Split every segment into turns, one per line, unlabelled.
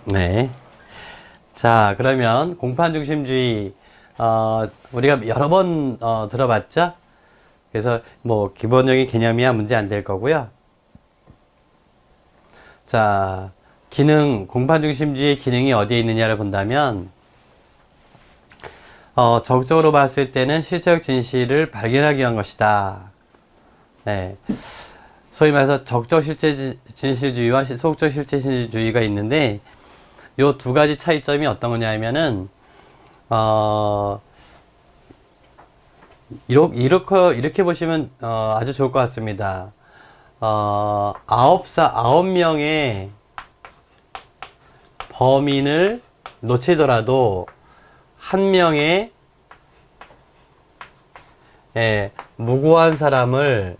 네. 자, 그러면 공판중심주의, 우리가 여러 번, 들어봤죠? 그래서 뭐, 기본적인 개념이야 문제 안 될 거고요. 자, 공판중심주의의 기능이 어디에 있느냐를 본다면, 적극적으로 봤을 때는 실체적 진실을 발견하기 위한 것이다. 네. 소위 말해서 적적 실체 진실주의와 소극적 실체 진실주의가 있는데, 요 두 가지 차이점이 어떤 거냐 하면은, 이렇게 보시면, 아주 좋을 것 같습니다. 아홉 명의 범인을 놓치더라도, 한 명의, 무고한 사람을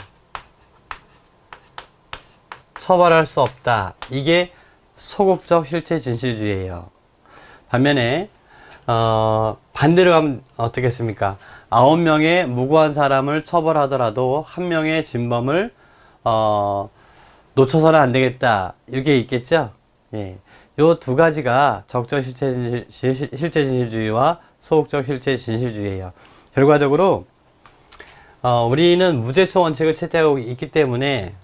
처벌할 수 없다. 이게 소극적 실체 진실주의예요. 반면에 반대로 가면 어떻겠습니까? 9명의 무고한 사람을 처벌하더라도 한 명의 진범을 놓쳐서는 안 되겠다. 이렇게 있겠죠? 예. 요 두 가지가 적적 실체 진실주의와 소극적 실체 진실주의예요. 결과적으로 우리는 무죄처 원칙을 채택하고 있기 때문에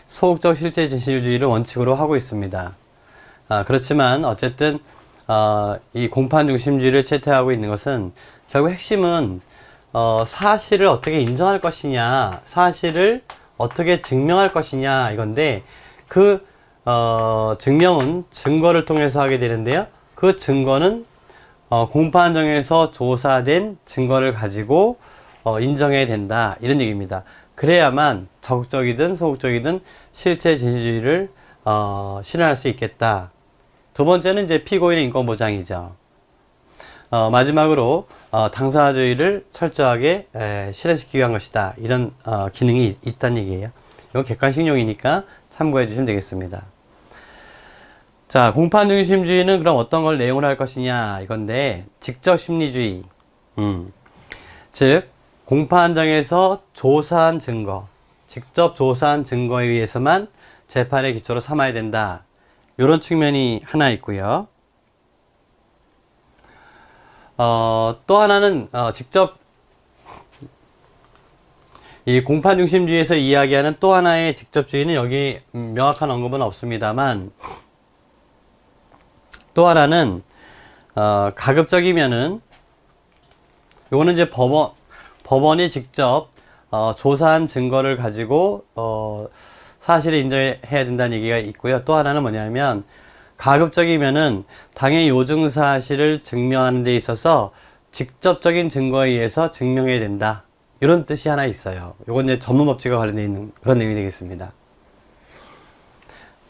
소극적 실체 진실주의를 원칙으로 하고 있습니다. 그렇지만 어쨌든 이 공판 중심주의를 채택하고 있는 것은 결국 핵심은 사실을 어떻게 인정할 것이냐, 사실을 어떻게 증명할 것이냐 이건데 그 증명은 증거를 통해서 하게 되는데요. 그 증거는 공판정에서 조사된 증거를 가지고 인정해야 된다 이런 얘기입니다. 그래야만 적극적이든 소극적이든 실체 진실주의를 실현할 수 있겠다. 두 번째는 이제 피고인의 인권 보장이죠. 마지막으로 당사자주의를 철저하게 실현시키기 위한 것이다. 이런 기능이 있다는 얘기예요. 이건 객관식용이니까 참고해 주시면 되겠습니다. 자, 공판중심주의는 그럼 어떤 걸 내용을 할 것이냐 이건데 직접심리주의, 즉 공판장에서 조사한 증거, 직접 조사한 증거에 의해서만 재판의 기초로 삼아야 된다. 이런 측면이 하나 있고요. 또 하나는 직접 이 공판중심주의에서 이야기하는 또 하나의 직접주의는 여기 명확한 언급은 없습니다만 또 하나는 가급적이면은 요거는 이제 법원이 직접 조사한 증거를 가지고 사실을 인정해야 된다는 얘기가 있고요. 또 하나는 뭐냐면 가급적이면은 당의 요증 사실을 증명하는 데 있어서 직접적인 증거에 의해서 증명해야 된다. 이런 뜻이 하나 있어요. 요건 이제 전문법칙과 관련되어 있는 그런 내용이 되겠습니다.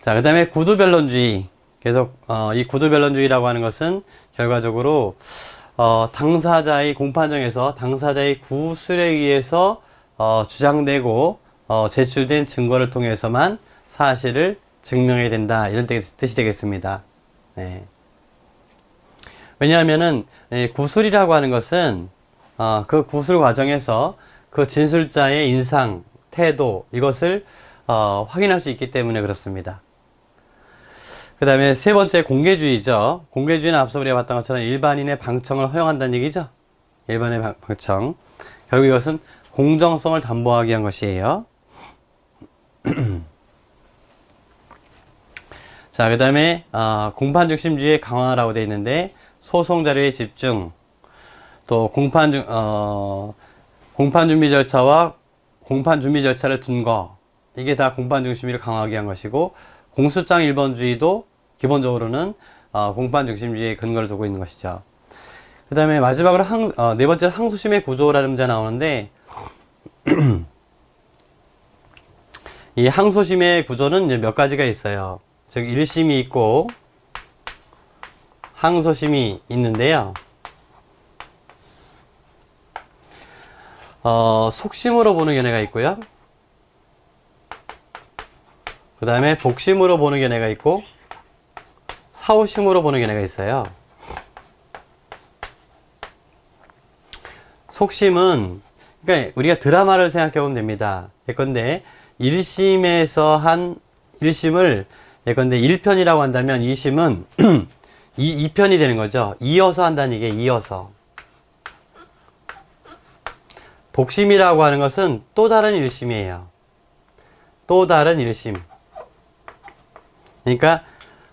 자, 그 다음에 구두변론주의. 그래서 이 구두변론주의라고 하는 것은 결과적으로 당사자의 공판정에서 당사자의 구술에 의해서 주장되고 제출된 증거를 통해서만 사실을 증명해야 된다 이런 뜻이 되겠습니다. 네. 왜냐하면은 구술이라고 하는 것은 그 구술 과정에서 그 진술자의 인상, 태도 이것을 확인할 수 있기 때문에 그렇습니다. 그 다음에 세 번째 공개주의죠. 공개주의는 앞서 우리가 봤던 것처럼 일반인의 방청을 허용한다는 얘기죠. 일반인의 방청. 결국 이것은 공정성을 담보하기 위한 것이에요. 자, 그 다음에 공판중심주의의 강화라고 되어 있는데 소송 자료의 집중, 또 공판준비 절차와 공판준비 절차를 둔 거, 이게 다 공판중심주의를 강화하기 위한 것이고 공소장 1번주의도 기본적으로는 공판중심주의의 근거를 두고 있는 것이죠. 그 다음에 마지막으로 네 번째로 항소심의 구조라는 문제가 나오는데 이 항소심의 구조는 이제 몇 가지가 있어요. 즉 1심이 있고 항소심이 있는데요. 속심으로 보는 견해가 있고요. 그 다음에 복심으로 보는 견해가 있고 사후심으로 보는 견해가 있어요. 속심은 그러니까 우리가 드라마를 생각해 보면 됩니다. 예컨대 1심에서 한 1심을 예컨대 1편이라고 한다면 2심은 2편이 되는 거죠. 이어서 한다는 얘기예요. 이어서. 복심이라고 하는 것은 또 다른 1심이에요. 또 다른 1심. 그러니까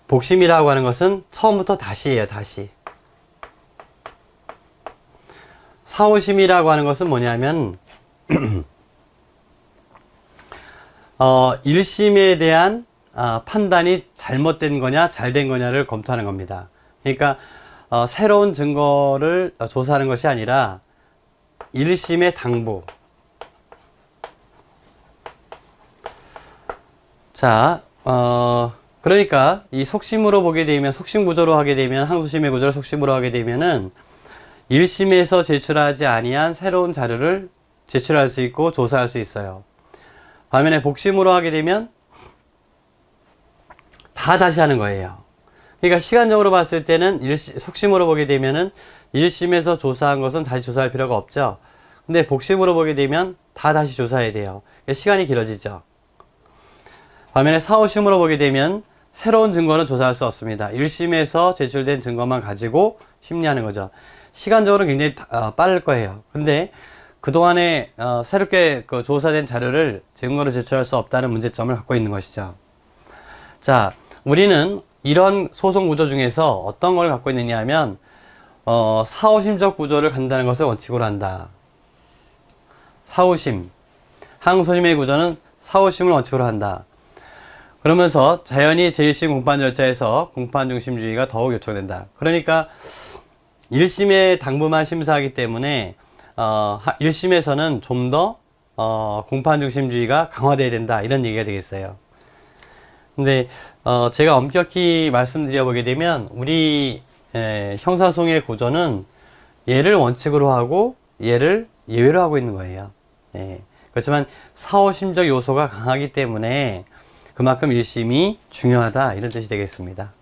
복심이라고 하는 것은 처음부터 다시예요. 다시. 4, 5심이라고 하는 것은 뭐냐면 1심에 대한 판단이 잘못된 거냐 잘된 거냐를 검토하는 겁니다. 그러니까 새로운 증거를 조사하는 것이 아니라 1심의 당부. 자, 그러니까 이 속심으로 보게 되면, 속심 구조로 하게 되면, 항소심의 구조를 속심으로 하게 되면은 1심에서 제출하지 아니한 새로운 자료를 제출할 수 있고 조사할 수 있어요. 반면에 복심으로 하게 되면 다 다시 하는 거예요. 그러니까 시간적으로 봤을 때는 속심으로 보게 되면은 1심에서 조사한 것은 다시 조사할 필요가 없죠. 근데 복심으로 보게 되면 다 다시 조사해야 돼요. 그러니까 시간이 길어지죠. 반면에 4, 5심으로 보게 되면 새로운 증거는 조사할 수 없습니다. 1심에서 제출된 증거만 가지고 심리하는 거죠. 시간적으로 굉장히 빠를 거예요. 근데 그동안에 새롭게 조사된 자료를 증거로 제출할 수 없다는 문제점을 갖고 있는 것이죠. 자, 우리는 이런 소송 구조 중에서 어떤 걸 갖고 있느냐 하면 4, 5심적 구조를 간다는 것을 원칙으로 한다. 4, 5심. 항소심의 구조는 4, 5심을 원칙으로 한다. 그러면서 자연히 제1심 공판 절차에서 공판 중심주의가 더욱 요청된다. 그러니까 1심의 당부만 심사하기 때문에 1심에서는 좀 더 공판 중심주의가 강화되어야 된다. 이런 얘기가 되겠어요. 근데 제가 엄격히 말씀드려 보게 되면 우리 형사소송의 구조는 얘를 원칙으로 하고 얘를 예외로 하고 있는 거예요. 그렇지만 4, 5심적 요소가 강하기 때문에 그만큼 1심이 중요하다. 이런 뜻이 되겠습니다.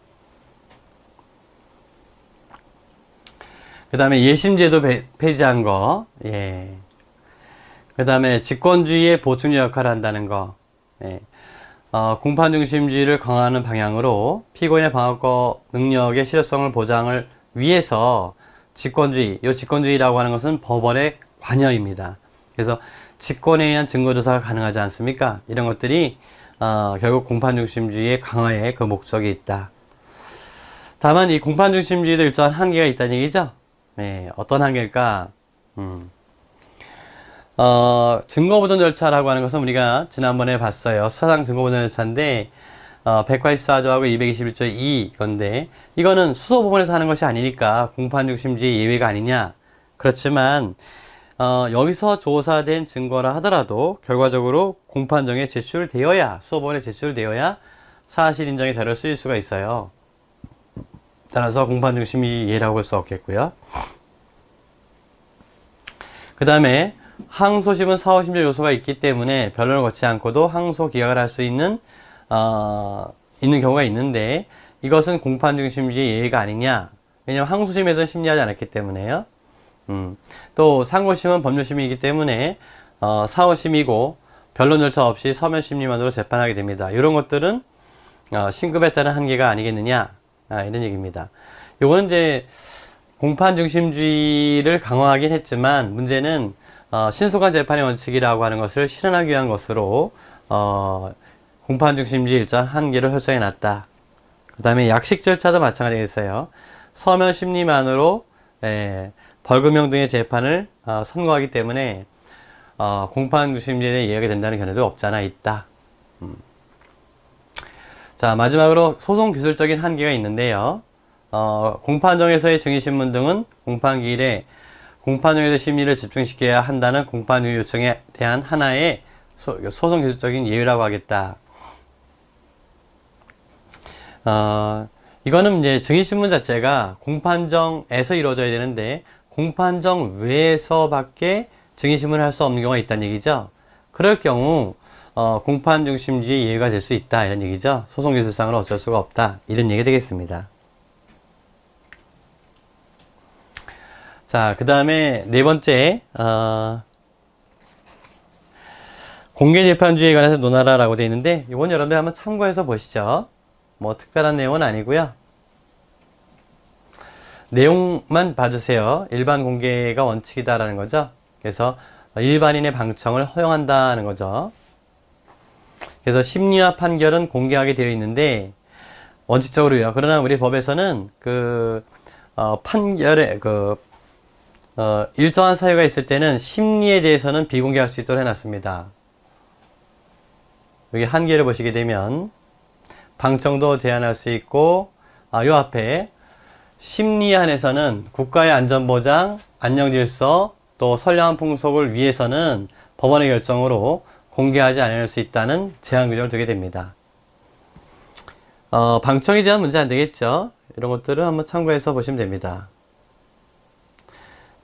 그 다음에 예심제도 폐지한 거, 그 다음에 직권주의의 보충 역할을 한다는 거, 공판중심주의를 강화하는 방향으로 피고인의 방어권 능력의 실효성을 보장을 위해서 직권주의, 이 직권주의라고 하는 것은 법원의 관여입니다. 그래서 직권에 의한 증거조사가 가능하지 않습니까? 이런 것들이 결국 공판중심주의의 강화에 그 목적이 있다. 다만 이 공판중심주의도 일정한 한계가 있다는 얘기죠. 어떤 한계일까? 증거보존 절차라고 하는 것은 우리가 지난번에 봤어요. 수사상 증거보존 절차인데 184조하고 221조 2 건데 이거는 수소법원에서 하는 것이 아니니까 공판중심주의 예외가 아니냐. 그렇지만 여기서 조사된 증거라 하더라도 결과적으로 공판정에 제출되어야, 수소법원에 제출되어야 사실 인정의 자료를 쓰일 수가 있어요. 따라서 공판중심이 예라고 볼 수 없겠고요. 그 다음에 항소심은 4, 5심적 요소가 있기 때문에 변론을 거치지 않고도 항소 기각을 할 수 있는 경우가 있는데 이것은 공판중심주의 예외가 아니냐. 왜냐하면 항소심에서는 심리하지 않았기 때문에요. 또 상고심은 법률심이기 때문에 4, 5심이고 변론 절차 없이 서면 심리만으로 재판하게 됩니다. 이런 것들은 신급에 따른 한계가 아니겠느냐. 이런 얘기입니다. 요거는 이제 공판 중심주의를 강화하긴 했지만 문제는 신속한 재판의 원칙이라고 하는 것을 실현하기 위한 것으로 공판 중심주의 일정 한계를 설정해 놨다. 그 다음에 약식 절차도 마찬가지겠어요. 서면 심리만으로 벌금형 등의 재판을 선고하기 때문에 공판 중심주의에 예외가 된다는 견해도 없지 않아 있다. 자, 마지막으로 소송 기술적인 한계가 있는데요. 공판정에서의 증인신문 등은 공판기일에 공판정에서 심리를 집중시켜야 한다는 공판유의 요청에 대한 하나의 소송 기술적인 예외라고 하겠다. 이거는 이제 증인신문 자체가 공판정에서 이루어져야 되는데 공판정 외에서밖에 증인신문을 할 수 없는 경우가 있다는 얘기죠. 그럴 경우 공판중심주의 예외가 될 수 있다 이런 얘기죠. 소송기술상으로 어쩔 수가 없다 이런 얘기가 되겠습니다. 자, 그 다음에 네 번째 공개재판주의에 관해서 논하라라고 되어 있는데 이건 여러분들 한번 참고해서 보시죠. 뭐 특별한 내용은 아니고요. 내용만 봐주세요. 일반 공개가 원칙이다라는 거죠. 그래서 일반인의 방청을 허용한다는 거죠. 그래서 심리와 판결은 공개하게 되어 있는데 원칙적으로요. 그러나 우리 법에서는 판결에 일정한 사유가 있을 때는 심리에 대해서는 비공개할 수 있도록 해놨습니다. 여기 한계를 보시게 되면 방청도 제한할 수 있고, 요 앞에 심리에 한해서는 국가의 안전보장, 안녕질서, 또 선량한 풍속을 위해서는 법원의 결정으로 공개하지 않을 수 있다는 제한 규정을 두게 됩니다. 방청에 대한 문제 안 되겠죠? 이런 것들을 한번 참고해서 보시면 됩니다.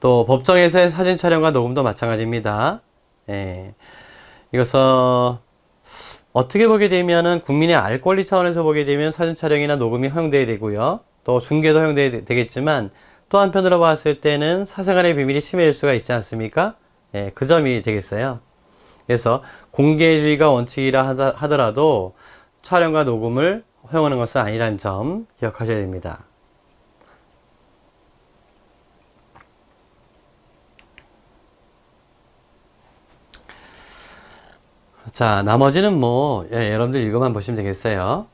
또 법정에서의 사진 촬영과 녹음도 마찬가지입니다. 예. 이것은 어떻게 보게 되면은 국민의 알 권리 차원에서 보게 되면 사진 촬영이나 녹음이 허용되어야 되고요. 또 중계도 허용되어야 되겠지만 또 한편으로 봤을 때는 사생활의 비밀이 침해될 수가 있지 않습니까? 예, 그 점이 되겠어요. 그래서 공개주의가 원칙이라 하더라도 촬영과 녹음을 허용하는 것은 아니라는 점 기억하셔야 됩니다. 자, 나머지는 뭐 여러분들 읽어만 보시면 되겠어요.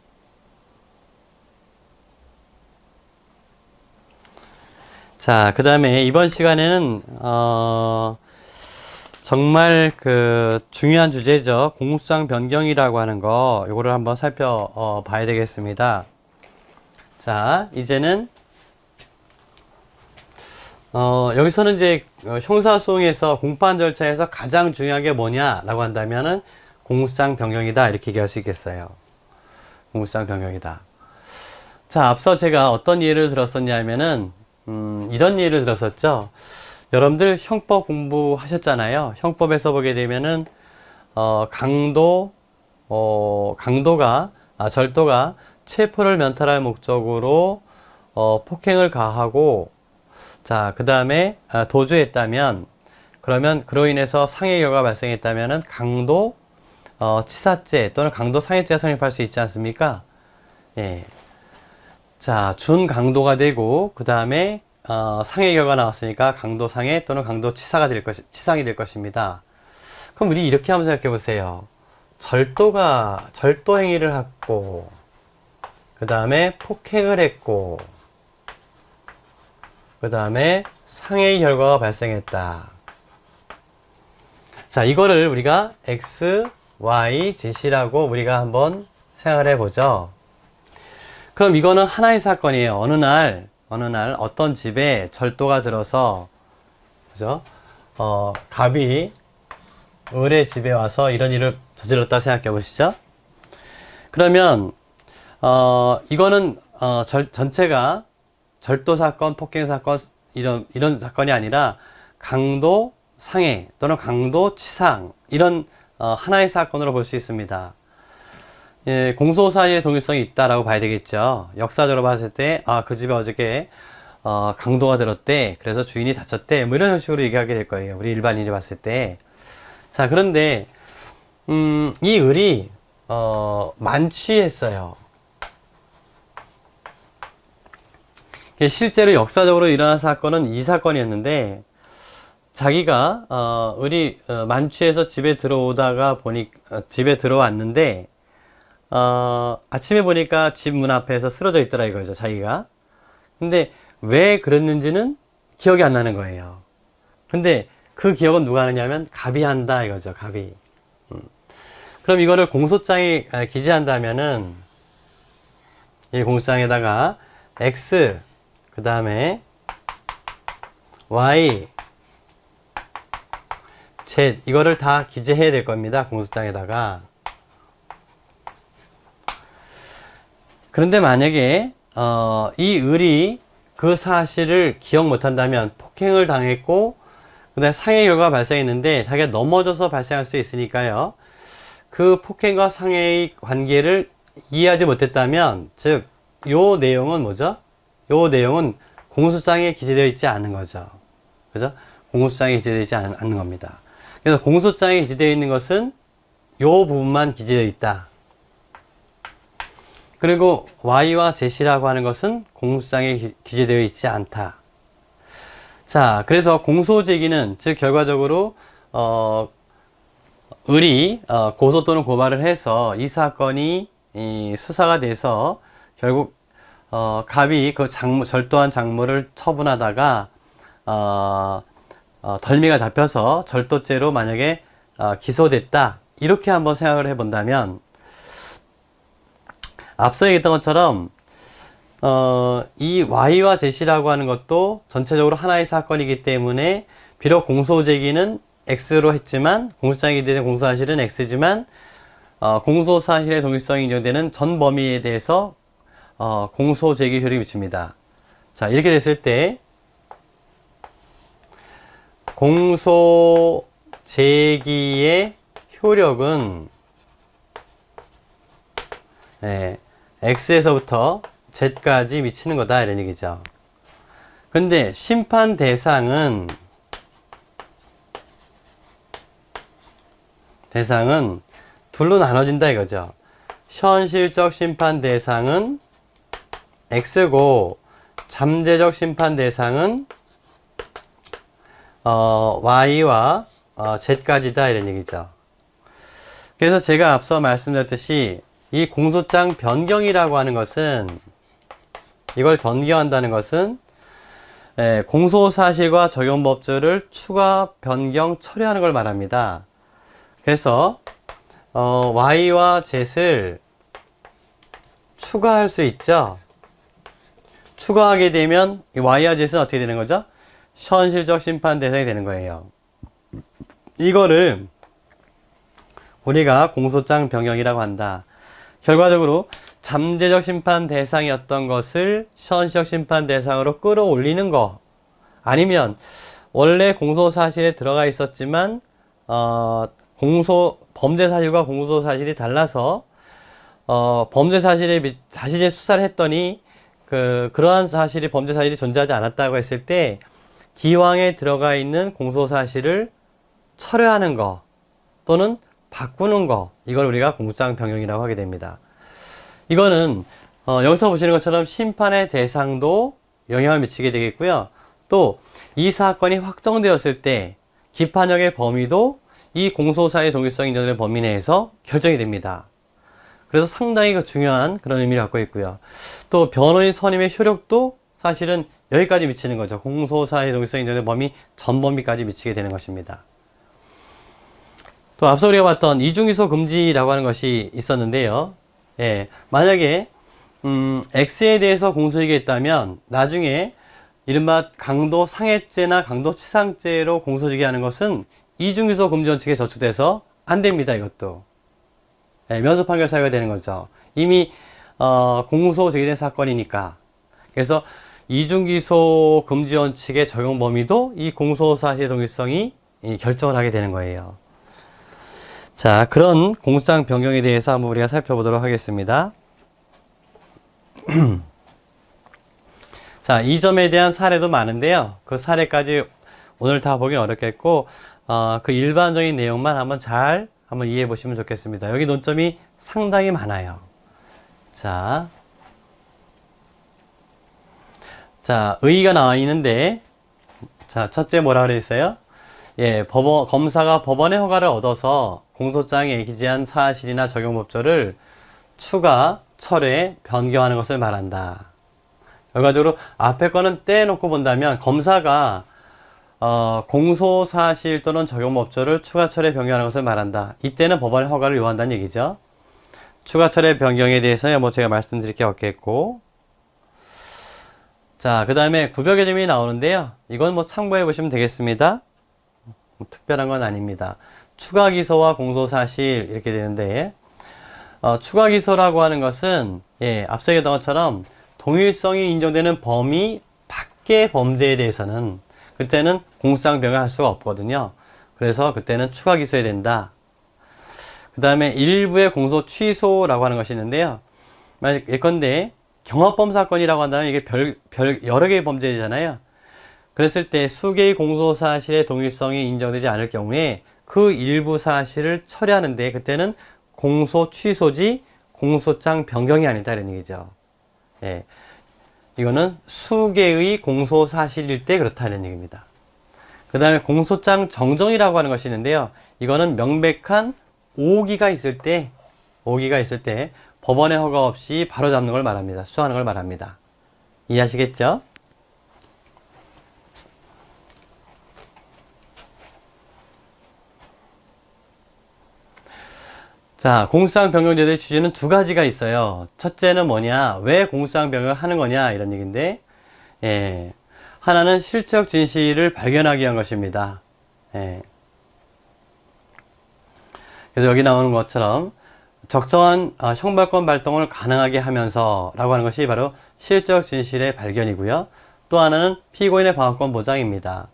자, 그 다음에 이번 시간에는 정말 중요한 주제죠. 공소장 변경이라고 하는 거, 요거를 한번 살펴봐야 되겠습니다. 자, 이제는 여기서는 이제 형사소송에서 공판 절차에서 가장 중요한 게 뭐냐라고 한다면은 공소장 변경이다, 이렇게 얘기할 수 있겠어요. 공소장 변경이다. 자, 앞서 제가 어떤 예를 들었었냐면은 이런 예를 들었었죠. 여러분들 형법 공부하셨잖아요. 형법에서 보게 되면은 절도가 체포를 면탈할 목적으로 폭행을 가하고, 자, 그 다음에 도주했다면, 그러면 그로 인해서 상해 결과가 발생했다면은 강도 치사죄 또는 강도 상해죄가 성립할 수 있지 않습니까? 예. 자, 준강도가 되고, 그 다음에 상해 결과 나왔으니까 강도 상해 또는 강도 치상이 될 것입니다. 그럼 우리 이렇게 한번 생각해 보세요. 절도 행위를 했고, 그 다음에 폭행을 했고, 그 다음에 상해 결과가 발생했다. 자, 이거를 우리가 X, Y, Z라고 우리가 한번 생각을 해보죠. 그럼 이거는 하나의 사건이에요. 어느 날 어떤 집에 절도가 들어서, 그죠? 갑이 을의 집에 와서 이런 일을 저질렀다고 생각해 보시죠. 그러면, 이거는, 전체가 절도 사건, 폭행 사건, 이런 사건이 아니라 강도 상해 또는 강도 치상, 이런, 하나의 사건으로 볼 수 있습니다. 예, 공소사실의 동일성이 있다라고 봐야 되겠죠. 역사적으로 봤을 때, 그 집에 어저께, 강도가 들었대. 그래서 주인이 다쳤대. 뭐 이런 형식으로 얘기하게 될 거예요. 우리 일반인이 봤을 때. 자, 그런데, 이 을이, 만취했어요. 실제로 역사적으로 일어난 사건은 이 사건이었는데, 자기가, 을이, 만취해서 집에 들어왔는데, 아침에 보니까 집 문 앞에서 쓰러져 있더라 이거죠, 자기가. 근데 왜 그랬는지는 기억이 안 나는 거예요. 근데 그 기억은 누가 하느냐면 갑이 한다 이거죠, 갑이. 그럼 이거를 공소장에 기재한다면은, 이 공소장에다가 X, 그 다음에 Y, Z, 이거를 다 기재해야 될 겁니다, 공소장에다가. 그런데 만약에 이 을이 그 사실을 기억 못한다면, 폭행을 당했고 그 다음에 상해 결과가 발생했는데 자기가 넘어져서 발생할 수 있으니까요, 그 폭행과 상해의 관계를 이해하지 못했다면, 즉 요 내용은 뭐죠? 요 내용은 공소장에 기재되어 있지 않은 거죠. 그죠? 공소장에 기재되어 있지 않는 겁니다. 그래서 공소장에 기재되어 있는 것은 요 부분만 기재되어 있다. 그리고 Y와 Z라고 하는 것은 공소장에 기재되어 있지 않다. 자, 그래서 공소제기는 즉 결과적으로 을이 고소 또는 고발을 해서 이 사건이 수사가 돼서 결국 갑이 그 절도한 작물을 처분하다가 덜미가 잡혀서 절도죄로 만약에 기소됐다, 이렇게 한번 생각을 해본다면, 앞서 얘기했던 것처럼 이 Y와 Z라고 하는 것도 전체적으로 하나의 사건이기 때문에 비록 공소제기는 X로 했지만, 공소장에 기재된 공소사실은 X지만 공소사실의 동일성이 인정되는 전 범위에 대해서 공소제기 효력이 미칩니다. 자, 이렇게 됐을 때 공소제기의 효력은 X에서부터 Z까지 미치는 거다, 이런 얘기죠. 근데 심판 대상은 둘로 나눠진다 이거죠. 현실적 심판 대상은 X고 잠재적 심판 대상은 Y와 Z까지다, 이런 얘기죠. 그래서 제가 앞서 말씀드렸듯이 이 공소장 변경이라고 하는 것은, 이걸 변경한다는 것은 공소사실과 적용법조를 추가, 변경, 처리하는 걸 말합니다. 그래서 Y와 Z를 추가할 수 있죠. 추가하게 되면 이 Y와 Z는 어떻게 되는 거죠? 현실적 심판 대상이 되는 거예요. 이거를 우리가 공소장 변경이라고 한다. 결과적으로 잠재적 심판 대상이었던 것을 현실적 심판 대상으로 끌어올리는 거, 아니면 원래 공소사실에 들어가 있었지만 범죄 사실과 공소 사실이 달라서 범죄 사실에 다시 수사를 했더니 그러한 사실이, 범죄 사실이 존재하지 않았다고 했을 때 기왕에 들어가 있는 공소 사실을 철회하는 거 또는 바꾸는 거, 이걸 우리가 공소장 변경이라고 하게 됩니다. 이거는 여기서 보시는 것처럼 심판의 대상도 영향을 미치게 되겠고요. 또 이 사건이 확정되었을 때 기판형의 범위도 이 공소사의 동일성 인정되는 범위 내에서 결정이 됩니다. 그래서 상당히 중요한 그런 의미를 갖고 있고요. 또 변호인 선임의 효력도 사실은 여기까지 미치는 거죠. 공소사의 동일성 인정되는 범위 전 범위까지 미치게 되는 것입니다. 또 앞서 우리가 봤던 이중기소 금지라고 하는 것이 있었는데요. 만약에 X에 대해서 공소제기했다면 나중에 이른바 강도 상해죄나 강도 치상죄로 공소제기하는 것은 이중기소 금지 원칙에 저촉돼서 안 됩니다. 이것도 면소 판결 사유가 되는 거죠. 이미 공소 제기된 사건이니까. 그래서 이중기소 금지 원칙의 적용 범위도 이 공소사실의 동일성이 결정을 하게 되는 거예요. 자, 그런 공소장 변경에 대해서 한번 우리가 살펴보도록 하겠습니다. 자, 이 점에 대한 사례도 많은데요. 그 사례까지 오늘 다 보긴 어렵겠고, 그 일반적인 내용만 한번 이해해 보시면 좋겠습니다. 여기 논점이 상당히 많아요. 자, 의의가 나와 있는데, 자, 첫째 뭐라 그랬어요? 검사가 법원의 허가를 얻어서 공소장에 기재한 사실이나 적용법조를 추가, 철회, 변경하는 것을 말한다. 결과적으로 앞에 거는 떼놓고 본다면 검사가 공소사실 또는 적용법조를 추가, 철회, 변경하는 것을 말한다. 이때는 법원의 허가를 요한다는 얘기죠. 추가, 철회, 변경에 대해서 제가 말씀드릴 게 없겠고, 자, 그 다음에 구별 개념이 나오는데요. 이건 참고해 보시면 되겠습니다. 특별한 건 아닙니다. 추가 기소와 공소사실 이렇게 되는데, 추가 기소라고 하는 것은 앞서 얘기했던 것처럼 동일성이 인정되는 범위 밖의 범죄에 대해서는 그때는 공소장 변경할 수가 없거든요. 그래서 그때는 추가 기소해야 된다. 그 다음에 일부의 공소 취소라고 하는 것이 있는데요. 예컨대 경합범 사건이라고 한다면 이게 여러 개의 범죄잖아요. 그랬을 때 수개의 공소 사실의 동일성이 인정되지 않을 경우에 그 일부 사실을 처리하는데 그때는 공소 취소지 공소장 변경이 아니다 이런 얘기죠. 예. 이거는 수개의 공소 사실일 때 그렇다는 얘기입니다. 그 다음에 공소장 정정이라고 하는 것이 있는데요. 이거는 명백한 오기가 있을 때 법원의 허가 없이 바로 잡는 걸 말합니다. 수정하는 걸 말합니다. 이해하시겠죠? 자, 공수상 변경제도의 취지는 두 가지가 있어요. 첫째는 뭐냐? 왜 공수상 변경을 하는 거냐? 이런 얘기인데, 예. 하나는 실체적 진실을 발견하기 위한 것입니다. 예. 그래서 여기 나오는 것처럼 적정한 형벌권 발동을 가능하게 하면서 라고 하는 것이 바로 실체적 진실의 발견이고요. 또 하나는 피고인의 방어권 보장입니다.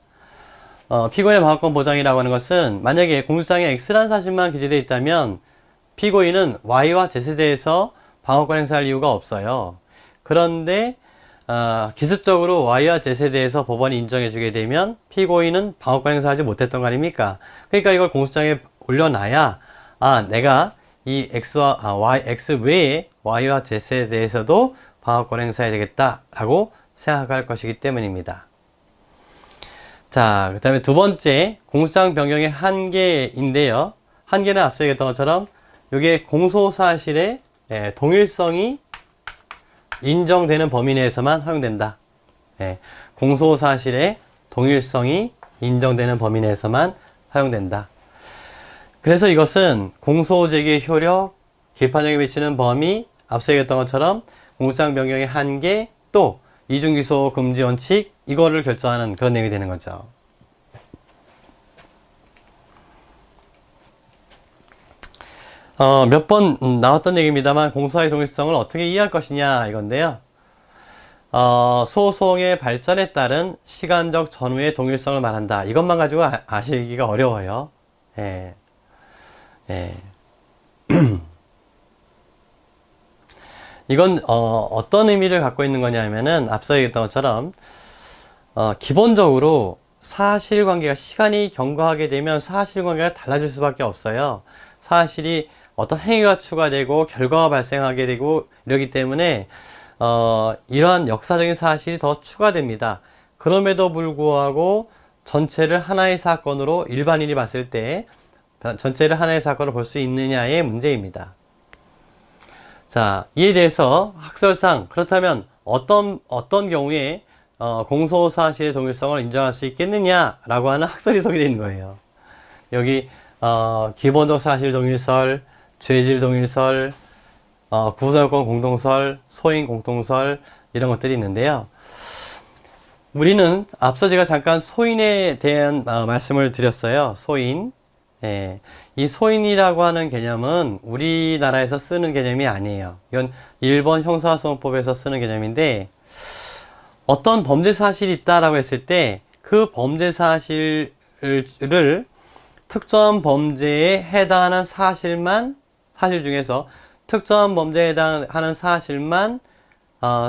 피고인의 방어권 보장이라고 하는 것은 만약에 공소장에 X라는 사실만 기재되어 있다면 피고인은 Y와 Z에 대해서 방어권 행사할 이유가 없어요. 그런데 기습적으로 Y와 Z에 대해서 법원이 인정해주게 되면 피고인은 방어권 행사하지 못했던 거 아닙니까? 그러니까 이걸 공소장에 올려놔야 내가 이 X 외에 Y와 Z에 대해서도 방어권 행사해야 되겠다라고 생각할 것이기 때문입니다. 자, 그 다음에 두 번째 공소장 변경의 한계인데요. 한계는 앞서 얘기했던 것처럼 이게 공소사실의 동일성이 인정되는 범위 내에서만 허용된다. 공소사실의 동일성이 인정되는 범위 내에서만 허용된다. 그래서 이것은 공소제기의 효력, 기판력에 미치는 범위, 앞서 얘기했던 것처럼 공소장 변경의 한계, 또 이중기소 금지 원칙, 이거를 결정하는 그런 내용이 되는 거죠. 몇 번 나왔던 얘기입니다만 공소의 동일성을 어떻게 이해할 것이냐 이건데요. 소송의 발전에 따른 시간적 전후의 동일성을 말한다. 이것만 가지고 아시기가 어려워요. 예. 예. 이건 어떤 의미를 갖고 있는 거냐면은 앞서 얘기했던 것처럼 기본적으로 사실관계가 시간이 경과하게 되면 사실관계가 달라질 수밖에 없어요. 사실이 어떤 행위가 추가되고 결과가 발생하게 되고 이러기 때문에 이러한 역사적인 사실이 더 추가됩니다. 그럼에도 불구하고 전체를 하나의 사건으로 일반인이 봤을 때 전체를 하나의 사건으로 볼 수 있느냐의 문제입니다. 자, 이에 대해서 학설상 그렇다면 어떤 경우에 공소사실의 동일성을 인정할 수 있겠느냐라고 하는 학설이 소개되어 있는 거예요. 여기 기본적 사실 동일설, 죄질 동일설, 구성요건 공동설, 소인 공동설 이런 것들이 있는데요. 우리는 앞서 제가 잠깐 소인에 대한 말씀을 드렸어요. 소인. 예, 이 소인이라고 하는 개념은 우리나라에서 쓰는 개념이 아니에요. 이건 일본 형사소송법에서 쓰는 개념인데 어떤 범죄 사실이 있다라고 했을 때 그 범죄 사실을 특정한 범죄에 해당하는 사실 중에서 특정한 범죄에 해당하는 사실만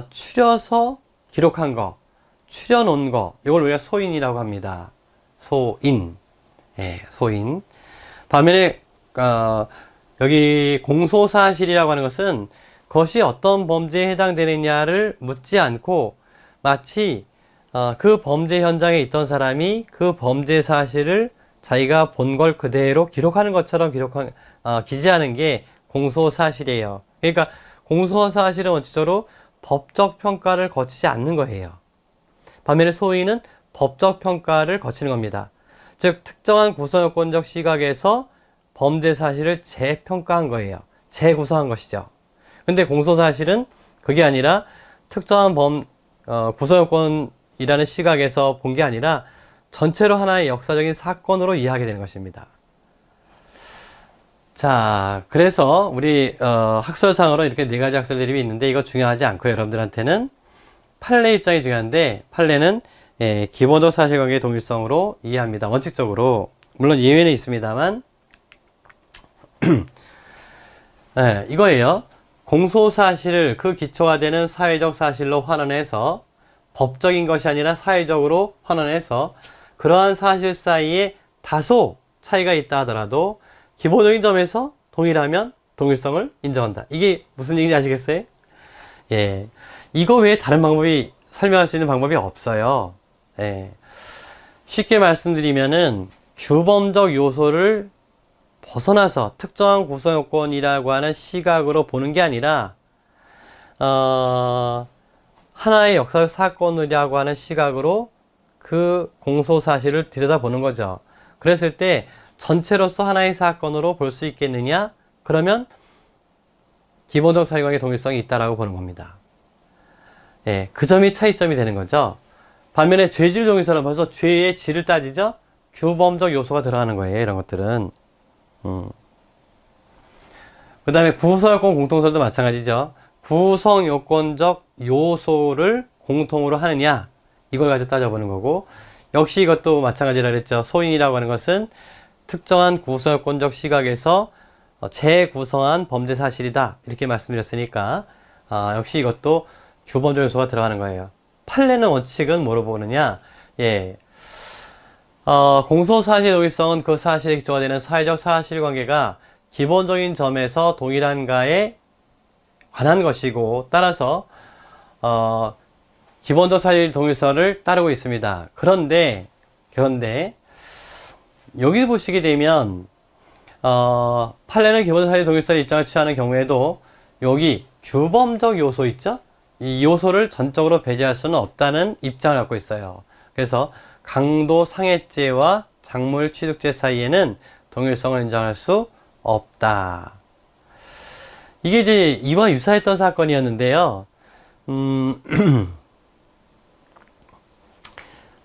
추려서 기록한 거, 추려놓은 거, 이걸 우리가 소인이라고 합니다. 소인. 예, 소인. 반면에 여기 공소사실이라고 하는 것은 그것이 어떤 범죄에 해당되느냐를 묻지 않고 마치 그 범죄 현장에 있던 사람이 그 범죄 사실을 자기가 본 걸 그대로 기록하는 것처럼 기재하는 게 공소사실이에요. 그러니까 공소사실은 원칙적으로 법적 평가를 거치지 않는 거예요. 반면에 소인은 법적 평가를 거치는 겁니다. 즉 특정한 구성요건적 시각에서 범죄 사실을 재평가한 거예요. 재구성한 것이죠. 근데 공소사실은 그게 아니라 특정한 구성요건이라는 시각에서 본 게 아니라 전체로 하나의 역사적인 사건으로 이해하게 되는 것입니다. 자, 그래서 우리 학설상으로 이렇게 네 가지 학설들이 있는데 이거 중요하지 않고요. 여러분들한테는 판례 입장이 중요한데 판례는 기본적 사실관계의 동일성으로 이해합니다. 원칙적으로. 물론 예외는 있습니다만 이거예요. 공소사실을 그 기초가 되는 사회적 사실로 환원해서 법적인 것이 아니라 사회적으로 환원해서 그러한 사실 사이에 다소 차이가 있다 하더라도 기본적인 점에서 동일하면 동일성을 인정한다. 이게 무슨 얘기인지 아시겠어요? 예. 이거 외에 다른 방법이, 설명할 수 있는 방법이 없어요. 예. 쉽게 말씀드리면은, 규범적 요소를 벗어나서 특정한 구성 요건이라고 하는 시각으로 보는 게 아니라, 하나의 역사적 사건이라고 하는 시각으로 그 공소 사실을 들여다보는 거죠. 그랬을 때 전체로서 하나의 사건으로 볼 수 있겠느냐? 그러면 기본적 사유관계 동일성이 있다라고 보는 겁니다. 예, 그 점이 차이점이 되는 거죠. 반면에 죄질 동일성은 벌써 죄의 질을 따지죠? 규범적 요소가 들어가는 거예요, 이런 것들은. 그 다음에 구성요건 공통설도 마찬가지죠. 구성요건적 요소를 공통으로 하느냐, 이걸 가지고 따져보는 거고, 역시 이것도 마찬가지라 그랬죠. 소인이라고 하는 것은 특정한 구성요건적 시각에서 재구성한 범죄 사실이다, 이렇게 말씀드렸으니까 역시 이것도 규범적 요소가 들어가는 거예요. 판례는 원칙은 뭐로 보느냐? 예, 공소사실 동일성은 그 사실에 기초가 되는 사회적 사실관계가 기본적인 점에서 동일한가에 관한 것이고, 따라서 기본적 사실 동일성을 따르고 있습니다. 그런데 여기 보시게 되면 판례는 기본적 사실 동일성의 입장을 취하는 경우에도 여기 규범적 요소 있죠? 이 요소를 전적으로 배제할 수는 없다는 입장을 갖고 있어요. 그래서 강도 상해죄와 작물 취득죄 사이에는 동일성을 인정할 수 없다. 이게 이제 이와 유사했던 사건이었는데요.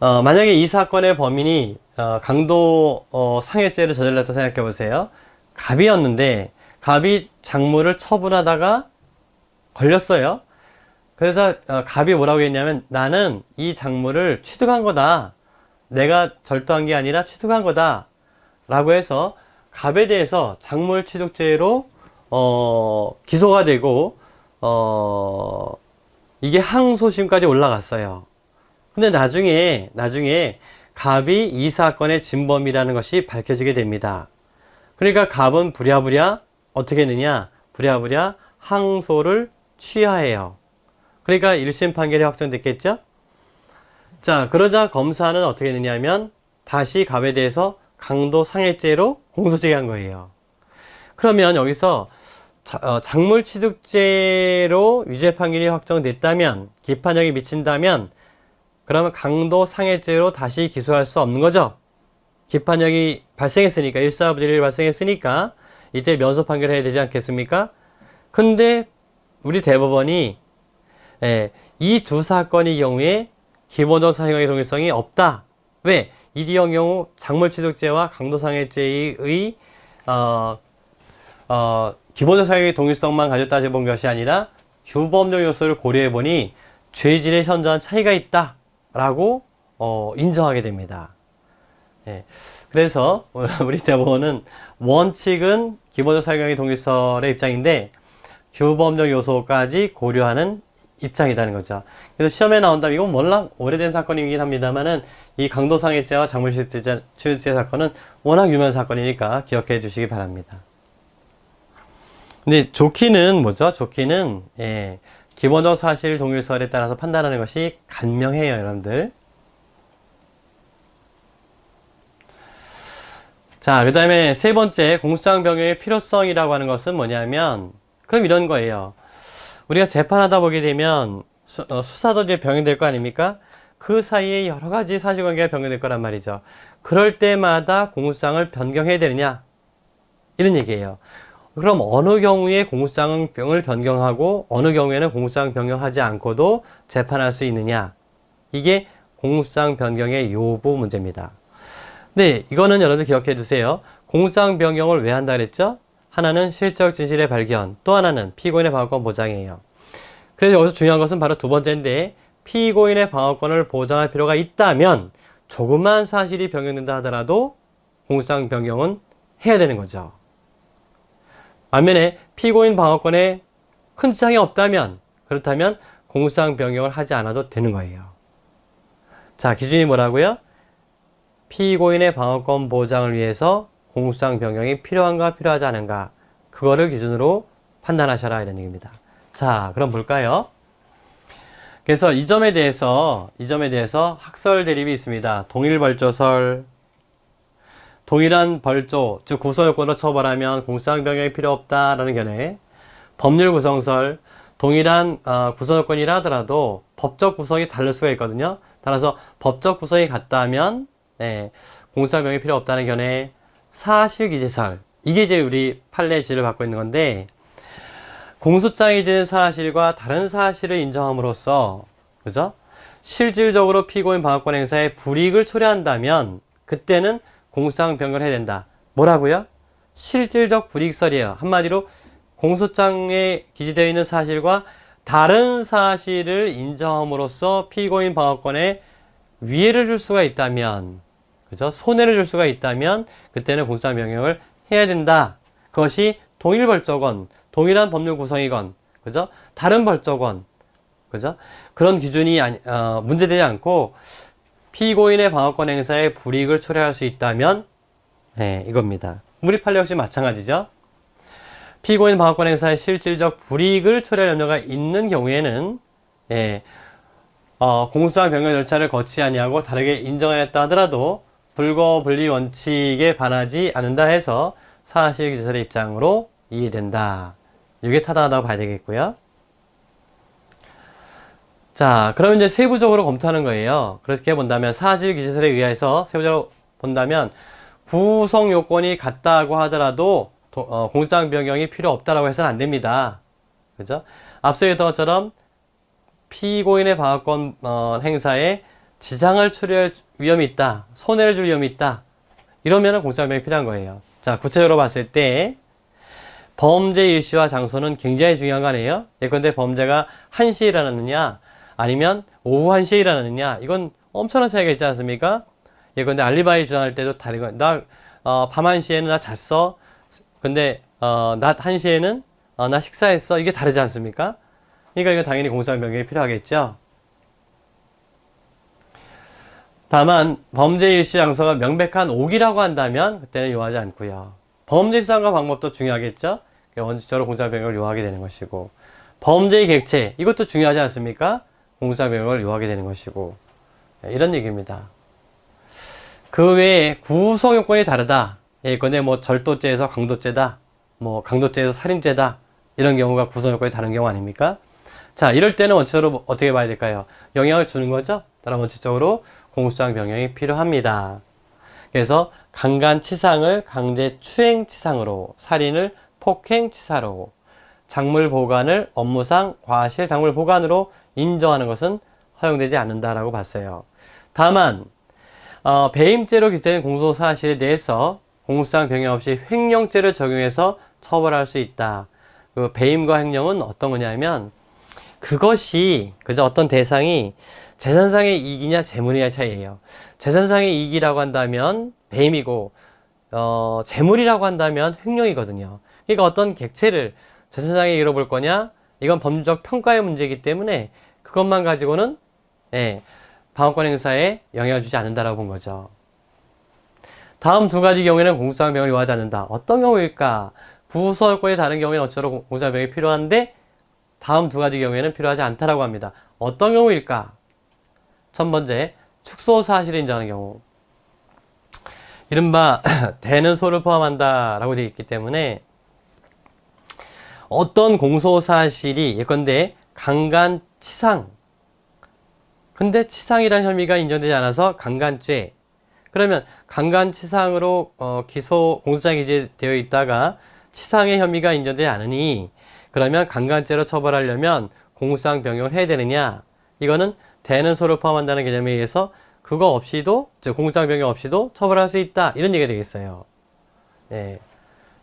만약에 이 사건의 범인이 강도 상해죄를 저질렀다 생각해 보세요. 갑이었는데 갑이 작물을 처분하다가 걸렸어요. 그래서 갑이 뭐라고 했냐면, 나는 이 작물을 취득한 거다, 내가 절도한 게 아니라 취득한 거다 라고 해서 갑에 대해서 작물 취득죄로 기소가 되고 이게 항소심까지 올라갔어요. 근데 나중에 갑이 이 사건의 진범이라는 것이 밝혀지게 됩니다. 그러니까 갑은 부랴부랴 어떻게 했느냐, 부랴부랴 항소를 취하해요. 그러니까 1심 판결이 확정됐겠죠? 자, 그러자 검사는 어떻게 했느냐면 다시 갑에 대해서 강도 상해죄로 공소제기한 거예요. 그러면 여기서 작물 취득죄로 유죄 판결이 확정됐다면, 기판력이 미친다면, 그러면 강도 상해죄로 다시 기소할 수 없는 거죠. 기판력이 발생했으니까, 일사부재력이 발생했으니까 이때 면소 판결해야 되지 않겠습니까? 근데 우리 대법원이 이 두 사건의 경우에 기본적 사실관계 동일성이 없다. 왜? 이디형 경우 작물 취득죄와 강도상해죄의 기본적 사실관계 동일성만 가지고 따져본 것이 아니라 규범적 요소를 고려해보니 죄질의 현저한 차이가 있다 라고 인정하게 됩니다. 그래서 우리 대법원은 원칙은 기본적 사실관계 동일성의 입장인데 규범적 요소까지 고려하는 입장이라는 거죠. 그래서 시험에 나온다면, 이건 워낙 오래된 사건이긴 합니다만은 이 강도상해죄와 작물취득죄 사건은 워낙 유명한 사건이니까 기억해 주시기 바랍니다. 근데 좋기는 뭐죠? 좋기는 기본적 사실 동일설에 따라서 판단하는 것이 간명해요, 여러분들. 자, 그 다음에 세 번째, 공소장 변경의 필요성이라고 하는 것은 뭐냐면, 그럼 이런 거예요. 우리가 재판하다 보게 되면 수사도 이제 변경될 거 아닙니까? 그 사이에 여러 가지 사실관계가 변경될 거란 말이죠. 그럴 때마다 공소장을 변경해야 되느냐? 이런 얘기예요. 그럼 어느 경우에 공소장을 변경하고 어느 경우에는 공소장 변경하지 않고도 재판할 수 있느냐? 이게 공소장 변경의 요부 문제입니다. 네, 이거는 여러분들 기억해 두세요. 공소장 변경을 왜 한다 그랬죠? 하나는 실적 진실의 발견, 또 하나는 피고인의 방어권 보장이에요. 그래서 여기서 중요한 것은 바로 두 번째인데, 피고인의 방어권을 보장할 필요가 있다면 조그만 사실이 변경된다 하더라도 공소장 변경은 해야 되는 거죠. 반면에 피고인 방어권에 큰 지장이 없다면, 그렇다면 공소장 변경을 하지 않아도 되는 거예요. 자, 기준이 뭐라고요? 피고인의 방어권 보장을 위해서 공소장 변경이 필요한가 필요하지 않은가, 그거를 기준으로 판단하셔라 이런 얘기입니다. 자, 그럼 볼까요? 그래서 이 점에 대해서 학설 대립이 있습니다. 동일벌조설, 동일한 벌조, 즉 구성요건으로 처벌하면 공사항변경이 필요 없다라는 견해. 법률 구성설, 동일한 구성요건이라 하더라도 법적 구성이 다를 수가 있거든요. 따라서 법적 구성이 같다면 공사항변경이 필요 없다는 견해. 사실기재설, 이게 이제 우리 판례 지를 받고 있는 건데, 공소장이 된 사실과 다른 사실을 인정함으로써, 그죠? 실질적으로 피고인 방어권 행사에 불이익을 초래한다면 그때는 공소장 변경을 해야 된다. 뭐라고요? 실질적 불이익설이에요. 한마디로 공소장에 기재되어 있는 사실과 다른 사실을 인정함으로써 피고인 방어권에 위해를 줄 수가 있다면, 그죠? 손해를 줄 수가 있다면 그때는 공소장 변경을 해야 된다. 그것이 동일 벌조건, 동일한 법률 구성이건, 그죠? 다른 벌조건, 그죠? 그런 기준이 문제되지 않고 피고인의 방어권 행사에 불이익을 초래할 수 있다면, 이겁니다. 우리 판례 역시 마찬가지죠. 피고인 방어권 행사에 실질적 불이익을 초래할 염려가 있는 경우에는, 공소장 변경 절차를 거치지 아니하고 다르게 인정하였다 하더라도 불거불리 원칙에 반하지 않는다 해서 사실기재설의 입장으로 이해된다. 이게 타당하다고 봐야 되겠고요. 자, 그럼 이제 세부적으로 검토하는 거예요. 그렇게 본다면 사실기재설에 의해서 세부적으로 본다면 구성 요건이 같다고 하더라도 공소장 변경이 필요 없다라고 해서는 안 됩니다. 그죠? 앞서 얘기했던 것처럼 피고인의 방어권 행사에 지장을 초래할 위험이 있다, 손해를 줄 위험이 있다, 이러면은 공소장 변경이 필요한 거예요. 자, 구체적으로 봤을 때 범죄 일시와 장소는 굉장히 중요한 거 아니에요? 예컨대 범죄가 1시에 일어났느냐 아니면 오후 1시에 일어났느냐, 이건 엄청난 차이가 있지 않습니까? 예컨대 알리바이 주장할 때도 다르고, 밤 1시에는 나 잤어, 근데 낮 1시에는 나 식사했어, 이게 다르지 않습니까? 그러니까 이거 당연히 공소장 변경이 필요하겠죠. 다만 범죄 일시 장소가 명백한 오기라고 한다면 그때는 요하지 않고요. 범죄 수단과 방법도 중요하겠죠. 원칙적으로 공소장 변경을 요하게 되는 것이고, 범죄의 객체, 이것도 중요하지 않습니까? 공소장 변경을 요하게 되는 것이고, 이런 얘기입니다. 그 외에 구성 요건이 다르다. 예컨대 뭐 절도죄에서 강도죄다, 뭐 강도죄에서 살인죄다, 이런 경우가 구성 요건이 다른 경우 아닙니까? 자, 이럴 때는 원칙적으로 어떻게 봐야 될까요? 영향을 주는 거죠. 따라 원칙적으로 공소장 변경이 필요합니다. 그래서 강간치상을 강제추행치상으로, 살인을 폭행치사로, 작물보관을 업무상 과실 작물보관으로 인정하는 것은 허용되지 않는다라고 봤어요. 다만 배임죄로 기재된 공소사실에 대해서 공소장 변경 없이 횡령죄를 적용해서 처벌할 수 있다. 그 배임과 횡령은 어떤 거냐면, 그것이 그저 어떤 대상이 재산상의 이익이냐 재물이냐의 차이예요. 재산상의 이익이라고 한다면 배임이고, 재물이라고 한다면 횡령이거든요. 그러니까 어떤 객체를 재산상에 잃어볼 거냐, 이건 법률적 평가의 문제이기 때문에 그것만 가지고는 방어권 행사에 영향을 주지 않는다라고 본 거죠. 다음 두 가지 경우에는 공소장 변경을 요하지 않는다. 어떤 경우일까? 구성요건이 다른 경우에는 어쩌로 공소장 변경이 필요한데 다음 두 가지 경우에는 필요하지 않다라고 합니다. 어떤 경우일까? 첫 번째, 축소 사실을 인정하는 경우. 이른바 되는 소를 포함한다 라고 되어 있기 때문에 어떤 공소사실이 예컨대 강간치상, 근데 치상이라는 혐의가 인정되지 않아서 강간죄, 그러면 강간치상으로 공소장에 기재되어 있다가 치상의 혐의가 인정되지 않으니 그러면 강간죄로 처벌하려면 공소장 변경을 해야 되느냐, 이거는 되는 소를 포함한다는 개념에 의해서 그거 없이도, 즉 공소장 변경 없이도 처벌할 수 있다, 이런 얘기가 되겠어요.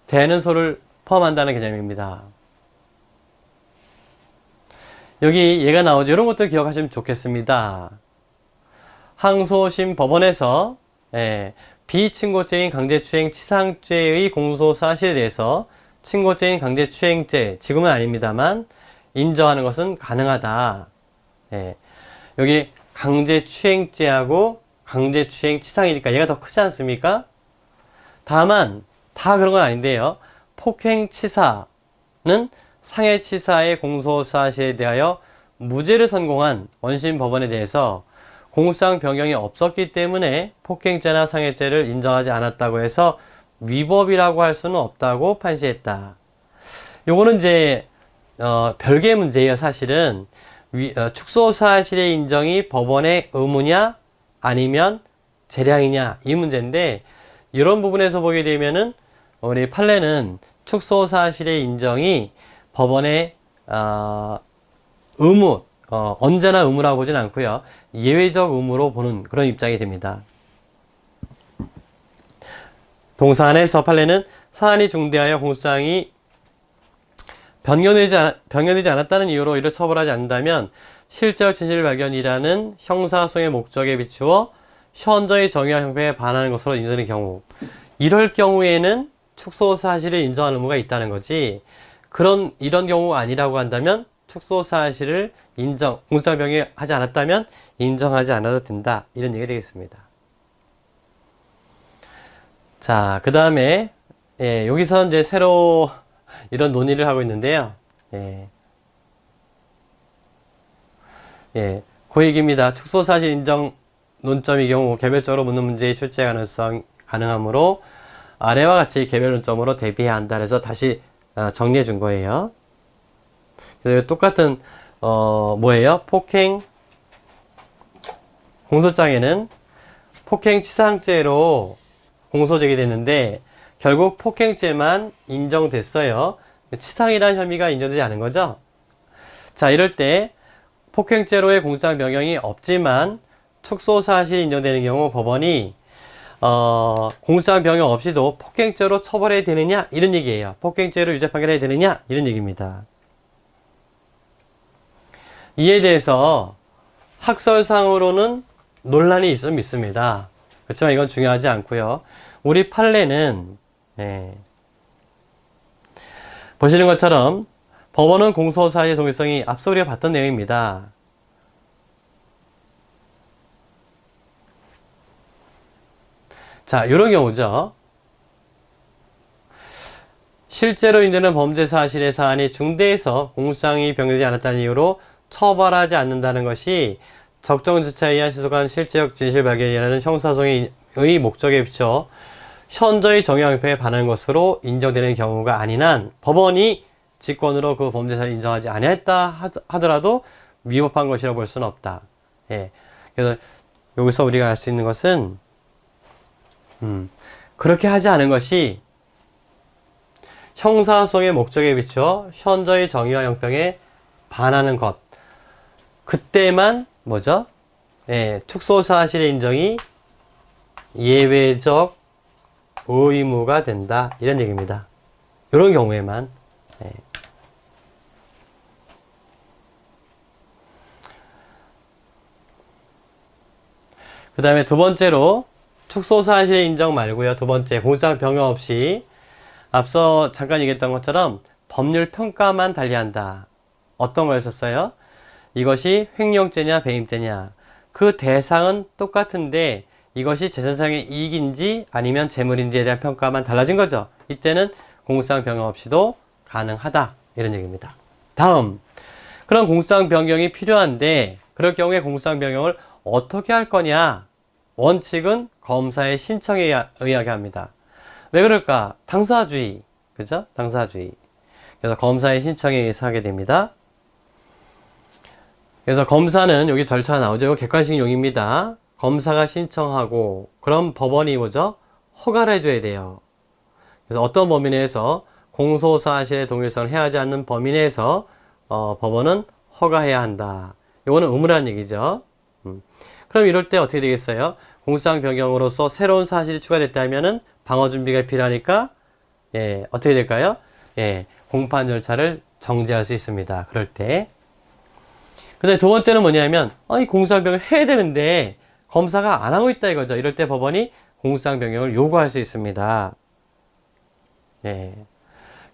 되는 소를 포함한다는 개념입니다. 여기 얘가 나오죠. 이런 것들 기억하시면 좋겠습니다. 항소심 법원에서 비친고죄인 강제추행 치상죄의 공소사실에 대해서 친고죄인 강제추행죄, 지금은 아닙니다만 인정하는 것은 가능하다. 여기 강제추행죄하고 강제추행 치상이니까 얘가 더 크지 않습니까? 다만 다 그런 건 아닌데요. 폭행치사는 상해치사의 공소사실에 대하여 무죄를 선고한 원심 법원에 대해서 공소장 변경이 없었기 때문에 폭행죄나 상해죄를 인정하지 않았다고 해서 위법이라고 할 수는 없다고 판시했다. 요거는 이제 별개의 문제예요. 사실은 축소사실의 인정이 법원의 의무냐 아니면 재량이냐 이 문제인데, 이런 부분에서 보게 되면은 우리 판례는 축소사실의 인정이 법원의 의무, 언제나 의무라고 보진 않고요. 예외적 의무로 보는 그런 입장이 됩니다. 동사안에서 판례는 사안이 중대하여 공소장이 변경되지 않았다는 이유로 이를 처벌하지 않는다면 실제적 진실 발견이라는 형사소송의 목적에 비추어 현저히 정의와 형평에 반하는 것으로 인정되는 경우, 이럴 경우에는 축소사실을 인정하는 의무가 있다는 거지, 이런 경우가 아니라고 한다면 축소사실을 공소장 변경하지 않았다면 인정하지 않아도 된다, 이런 얘기가 되겠습니다. 자, 그 다음에 여기서 이제 새로 이런 논의를 하고 있는데요. 그 얘기입니다. 축소사실 인정 논점의 경우 개별적으로 묻는 문제의 출제 가능하므로 아래와 같이 개별 논점으로 대비해야 한다. 그래서 다시 정리해 준 거예요. 그래서 똑같은 뭐예요? 폭행 공소장에는 폭행치상죄로 공소 제기됐는데 결국 폭행죄만 인정됐어요. 치상이라는 혐의가 인정되지 않은 거죠. 자, 이럴 때 폭행죄로의 공소장 변경이 없지만 축소사실이 인정되는 경우 법원이 공소장 변경 없이도 폭행죄로 처벌해야 되느냐 이런 얘기예요. 폭행죄로 유죄 판결해야 되느냐 이런 얘기입니다. 이에 대해서 학설상으로는 논란이 있으면 있습니다. 그렇지만 이건 중요하지 않고요. 우리 판례는 보시는 것처럼 법원은 공소사실의 동일성이 앞서 우리가 봤던 내용입니다. 자, 이런 경우죠. 실제로 인정되는 범죄 사실의 사안이 중대해서 공소장이 변경되지 않았다는 이유로 처벌하지 않는다는 것이 적정 절차에 의한 신속한 실제적 진실 발견이라는 형사소송의 목적에 비춰 현저히 정의와 형평에 반하는 것으로 인정되는 경우가 아닌 한 법원이 직권으로 그 범죄 사실을 인정하지 아니했다 하더라도 위법한 것이라고 볼 수는 없다. 그래서 여기서 우리가 알 수 있는 것은 그렇게 하지 않은 것이 형사소송의 목적에 비추어 현저히 정의와 형평에 반하는 것, 그때만 뭐죠? 축소사실의 인정이 예외적 의무가 된다, 이런 얘기입니다. 이런 경우에만. 그 다음에 두 번째로 축소사실의 인정 말고요. 두 번째, 공소장 변경 없이 앞서 잠깐 얘기했던 것처럼 법률 평가만 달리한다. 어떤 거였었어요? 이것이 횡령죄냐 배임죄냐, 그 대상은 똑같은데 이것이 재산상의 이익인지 아니면 재물인지에 대한 평가만 달라진 거죠. 이때는 공소장 변경 없이도 가능하다, 이런 얘기입니다. 다음, 그런 공소장 변경이 필요한데 그럴 경우에 공소장 변경을 어떻게 할 거냐? 원칙은 검사의 신청에 의하게 합니다. 왜 그럴까? 당사주의, 그죠? 당사주의. 그래서 검사의 신청에 의해서 하게 됩니다. 그래서 검사는 여기 절차가 나오죠. 이거 객관식 용입니다. 검사가 신청하고 그럼 법원이 뭐죠? 허가를 해줘야 돼요. 그래서 어떤 범위 내에서 공소사실의 동일성을 해하지 않는 범위 내에서 법원은 허가해야 한다. 이거는 의무라는 얘기죠. 그럼 이럴 때 어떻게 되겠어요? 공소장 변경으로서 새로운 사실이 추가됐다면은 방어 준비가 필요하니까 어떻게 될까요? 공판 절차를 정지할 수 있습니다. 그럴 때. 근데 두 번째는 뭐냐면 이 공소장 변경을 해야 되는데 검사가 안 하고 있다 이거죠. 이럴 때 법원이 공소장 변경을 요구할 수 있습니다.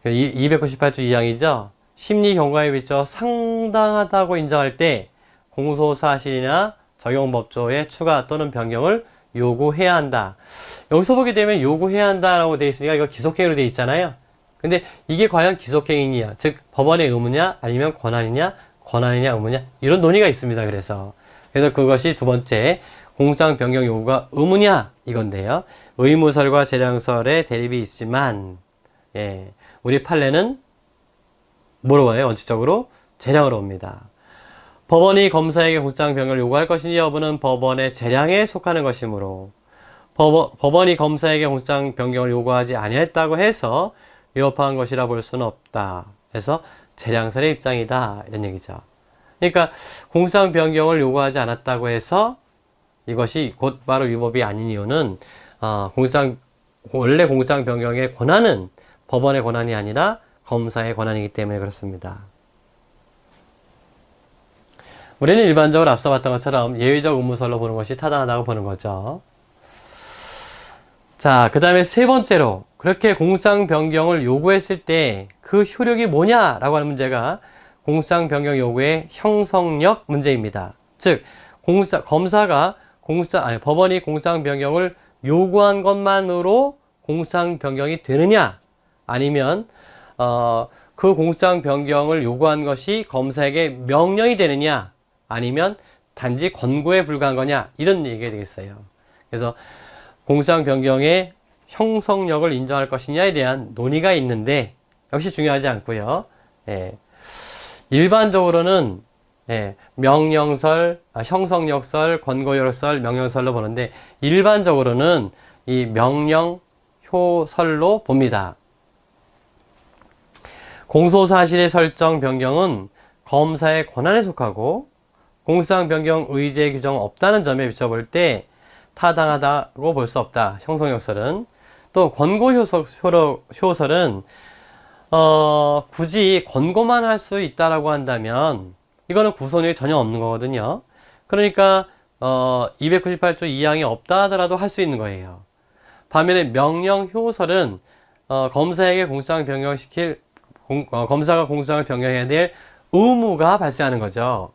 298조 2항이죠. 심리 경과에 비춰 상당하다고 인정할 때 공소사실이나 적용법조의 추가 또는 변경을 요구해야 한다. 여기서 보게 되면 요구해야 한다라고 되어 있으니까 이거 기속행위로 되어 있잖아요. 근데 이게 과연 기속행위냐, 즉 법원의 의무냐 아니면 권한이냐, 권한이냐 의무냐, 이런 논의가 있습니다. 그래서 그것이 두 번째, 공상 변경 요구가 의무냐 이건데요. 의무설과 재량설의 대립이 있지만, 예, 우리 판례는 뭐로 와요? 원칙적으로 재량으로 옵니다. 법원이 검사에게 공상 변경을 요구할 것이니 여부는 법원의 재량에 속하는 것이므로, 법원이 검사에게 공상 변경을 요구하지 아니했다고 해서 위법한 것이라 볼 수는 없다. 그래서 재량설의 입장이다, 이런 얘기죠. 그러니까 공상 변경을 요구하지 않았다고 해서 이것이 곧바로 위법이 아닌 이유는 원래 공상 변경의 권한은 법원의 권한이 아니라 검사의 권한이기 때문에 그렇습니다. 우리는 일반적으로 앞서 봤던 것처럼 예외적 의무설로 보는 것이 타당하다고 보는 거죠. 자, 그 다음에 세 번째로, 그렇게 공상 변경을 요구했을 때 그 효력이 뭐냐라고 하는 문제가 공상 변경 요구의 형성력 문제입니다. 즉, 법원이 공상 변경을 요구한 것만으로 공상 변경이 되느냐, 아니면 그 공상 변경을 요구한 것이 검사에게 명령이 되느냐, 아니면 단지 권고에 불과한 거냐, 이런 얘기가 되겠어요. 그래서 공상 변경의 형성력을 인정할 것이냐에 대한 논의가 있는데, 역시 중요하지 않고요. 예. 일반적으로는 명령설, 형성력설, 권고요설, 명령설로 보는데, 일반적으로는 이 명령효설로 봅니다. 공소사실의 설정 변경은 검사의 권한에 속하고 공상 변경 의제 규정 없다는 점에 비춰볼 때 타당하다고 볼 수 없다. 형성효설은. 또 권고효설은 굳이 권고만 할 수 있다라고 한다면 이거는 구속력이 전혀 없는 거거든요. 그러니까 298조 2항이 없다 하더라도 할 수 있는 거예요. 반면에 명령효설은 검사에게 공상 변경시킬 검사가 공상을 변경해야 될 의무가 발생하는 거죠.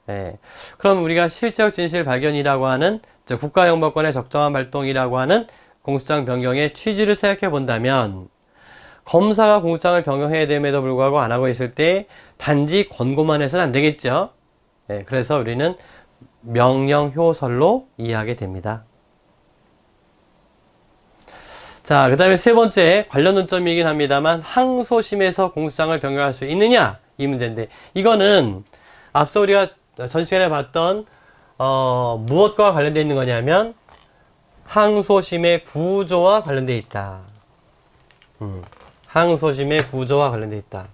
예. 그럼 우리가 실적 진실 발견이라고 하는 국가형법권의 적정한 발동이라고 하는 공수장 변경의 취지를 생각해 본다면, 검사가 공수장을 변경해야 됨에도 불구하고 안 하고 있을 때 단지 권고만 해서는 안 되겠죠. 예. 그래서 우리는 명령효설로 이해하게 됩니다. 자, 그 다음에 세 번째 관련 논점이긴 합니다만, 항소심에서 공수장을 변경할 수 있느냐, 이 문제인데, 이거는 앞서 우리가 전 시간에 봤던 무엇과 관련되어 있는 거냐면 항소심의 구조와 관련되어 있다. 항소심의 구조와 관련되어 있다.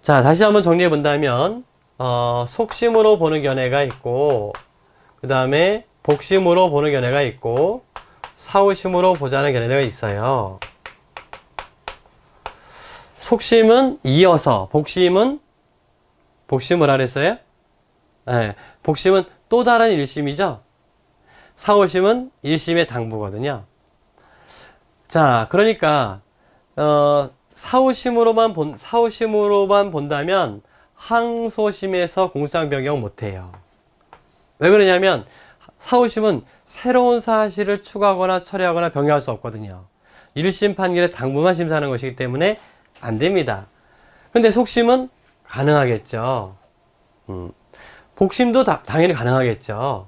자, 다시 한번 정리해 본다면 속심으로 보는 견해가 있고, 그 다음에 복심으로 보는 견해가 있고, 사후심으로 보자는 견해가 있어요. 속심은 이어서, 복심은 뭐라 그랬어요? 네, 복심은 또 다른 1심이죠. 사후심은 1심의 당부거든요. 자, 그러니까 사후심으로만 본다면 항소심에서 공수장 변경 못해요. 왜 그러냐면 사후심은 새로운 사실을 추가하거나 처리하거나 변경할 수 없거든요. 1심 판결의 당부만 심사하는 것이기 때문에 안 됩니다. 근데 속심은 가능하겠죠. 복심도 당연히 가능하겠죠.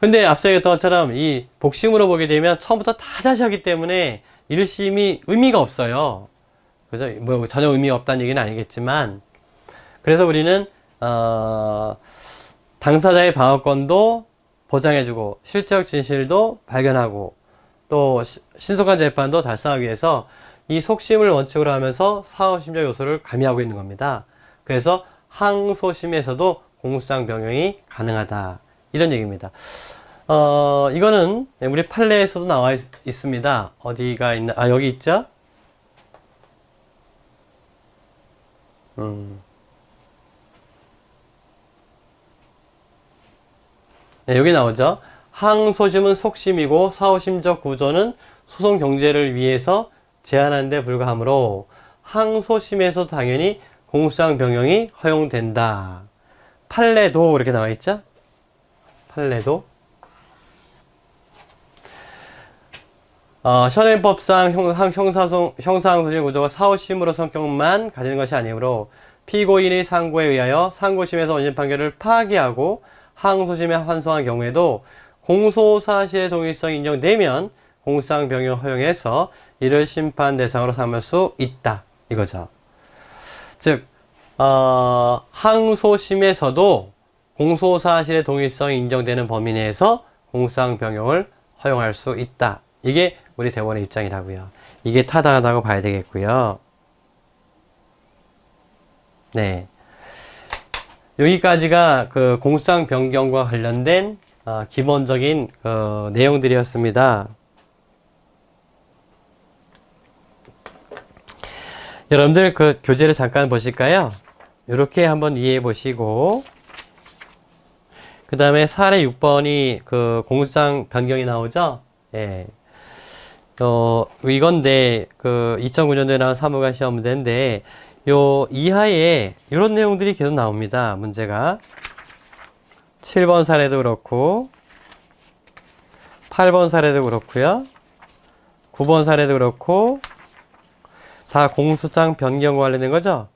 근데 앞서 얘기했던 것처럼 이 복심으로 보게 되면 처음부터 다 다시 하기 때문에 1심이 의미가 없어요. 그래서 뭐 전혀 의미가 없다는 얘기는 아니겠지만, 그래서 우리는 당사자의 방어권도 보장해주고 실적 진실도 발견하고 또 신속한 재판도 달성하기 위해서 이 속심을 원칙으로 하면서 사후심적 요소를 가미하고 있는 겁니다. 그래서 항소심에서도 공수장 변경이 가능하다, 이런 얘기입니다. 이거는 우리 판례에서도 나와 있습니다. 어디가 있나? 아, 여기 있죠? 네, 여기 나오죠. 항소심은 속심이고 사후심적 구조는 소송 경제를 위해서 제한하는 데 불과하므로 항소심에서 당연히 공수장 변경이 허용된다. 판례도 이렇게 나와 있죠? 판례도. 현행법상 형사항소심 구조가 사후심으로 성격만 가지는 것이 아니므로 피고인의 상고에 의하여 상고심에서 원심 판결을 파기하고 항소심에 환송한 경우에도 공소사실의 동일성이 인정되면 공소상 변경을 허용해서 이를 심판 대상으로 삼을 수 있다. 이거죠. 즉, 항소심에서도 공소사실의 동일성이 인정되는 범위 내에서 공소상 변경을 허용할 수 있다. 이게 우리 대법원의 입장이라고요. 이게 타당하다고 봐야 되겠고요. 네. 여기까지가 그 공소상 변경과 관련된 기본적인 내용들이었습니다. 여러분들 그 교재를 잠깐 보실까요? 이렇게 한번 이해해 보시고 그 다음에 사례 6번이 그 공소상 변경이 나오죠? 예. 이건데 그 2009년도에 나온 사무관 시험 문제인데 요 이하에 이런 내용들이 계속 나옵니다. 문제가 7번 사례도 그렇고 8번 사례도 그렇고요. 9번 사례도 그렇고 다 공소장 변경과 관련된 거죠.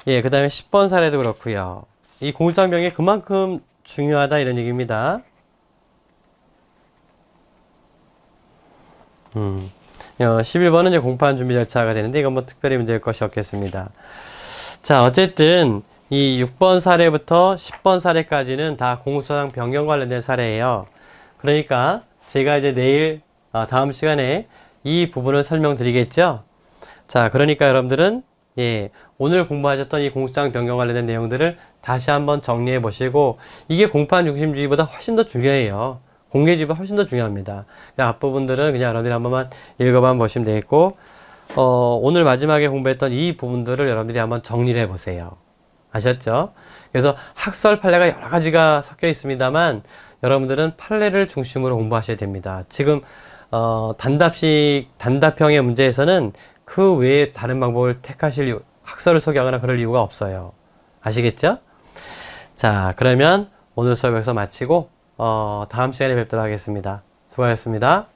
예, 그 다음에 10번 사례도 그렇고요. 이 공소장 변경이 그만큼 중요하다 이런 얘기입니다. 11번은 이제 공판 준비 절차가 되는데 이건 뭐 특별히 문제일 것이 없겠습니다. 자, 어쨌든 이 6번 사례부터 10번 사례까지는 다 공소장 변경 관련된 사례예요. 그러니까 제가 이제 내일 다음 시간에 이 부분을 설명드리겠죠. 자, 그러니까 여러분들은 예, 오늘 공부하셨던 이 공소장 변경 관련된 내용들을 다시 한번 정리해 보시고 이게 공판 중심주의보다 훨씬 더 중요해요. 공개주의보다 훨씬 더 중요합니다. 앞부분들은 그냥 여러분들이 한 번만 읽어만 보시면 되겠고 오늘 마지막에 공부했던 이 부분들을 여러분들이 한번 정리를 해 보세요. 아셨죠? 그래서 학설 판례가 여러 가지가 섞여 있습니다만 여러분들은 판례를 중심으로 공부하셔야 됩니다. 지금 단답형의 문제에서는 그 외에 다른 방법을 택하실 학설을 소개하거나 그럴 이유가 없어요. 아시겠죠? 자, 그러면 오늘 수업 여기서 마치고 다음 시간에 뵙도록 하겠습니다. 수고하셨습니다.